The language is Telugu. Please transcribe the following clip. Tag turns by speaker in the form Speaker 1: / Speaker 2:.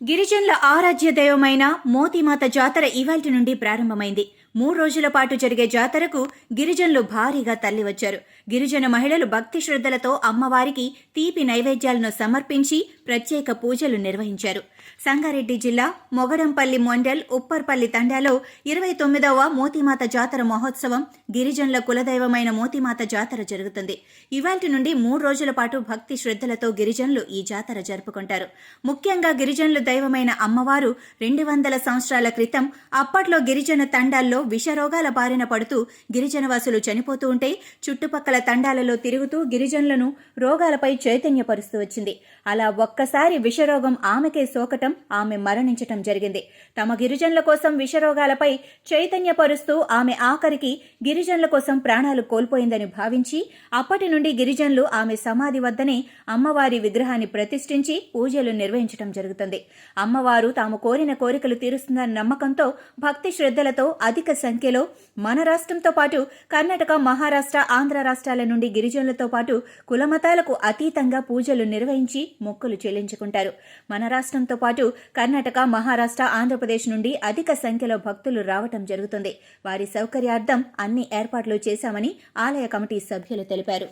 Speaker 1: గిరిజనుల ఆరాధ్య దైవమైన మోతిమాత జాతర ఇవాల్టి నుండి ప్రారంభమైంది. 3 రోజుల పాటు జరిగే జాతరకు గిరిజనులు భారీగా తరలివచ్చారు. గిరిజన మహిళలు భక్తి శ్రద్ధలతో అమ్మవారికి తీపి నైవేద్యాలను సమర్పించి ప్రత్యేక పూజలు నిర్వహించారు. సంగారెడ్డి జిల్లా మొగడంపల్లి మండల్ ఉప్పర్పల్లి తండాలో 29వ మోతిమాత జాతర మహోత్సవం గిరిజనుల కులదైవమైన మోతిమాత జాతర జరుగుతుంది. ఇవాల్టి నుండి 3 రోజుల పాటు భక్తి శ్రద్ధలతో గిరిజనులు ఈ జాతర జరుపుకుంటారు. ముఖ్యంగా గిరిజనులు దైవమైన అమ్మవారు 200 సంవత్సరాల క్రితం అప్పట్లో గిరిజన తండాల్లో విషరోగాల బారిన పడుతూ గిరిజనవాసులు చనిపోతూ ఉంటే చుట్టుపక్కల తండాలలో తిరుగుతూ గిరిజనులను రోగాలపై చైతన్యపరుస్తూ వచ్చింది. అలా ఒక్కసారి విషరోగం ఆమెకే సోకటం, ఆమె మరణించటం జరిగింది. తమ గిరిజనుల కోసం విషరోగాలపై చైతన్యపరుస్తూ ఆమె ఆఖరికి గిరిజనుల కోసం ప్రాణాలు కోల్పోయిందని భావించి అప్పటి నుండి గిరిజనులు ఆమె సమాధి వద్దనే అమ్మవారి విగ్రహాన్ని ప్రతిష్ఠించి పూజలు నిర్వహించడం జరుగుతుంది. అమ్మవారు తాము కోరిన కోరికలు తీరుస్తుందన్న నమ్మకంతో భక్తి శ్రద్ధలతో అధిక సంఖ్యలో మన రాష్ట్రంతో పాటు కర్ణాటక, మహారాష్ట్ర, ఆంధ్ర రాష్ట్రాల నుండి గిరిజనులతో పాటు కులమతాలకు అతీతంగా పూజలు నిర్వహించి మొక్కులు చెల్లించుకుంటారు. మన రాష్ట్రంతో పాటు కర్ణాటక, మహారాష్ట్ర, ఆంధ్రప్రదేశ్ నుండి అధిక సంఖ్యలో భక్తులు రావటం జరుగుతుంది. వారి సౌకర్యార్థం అన్ని ఏర్పాట్లు చేశామని ఆలయ కమిటీ సభ్యులు తెలిపారు.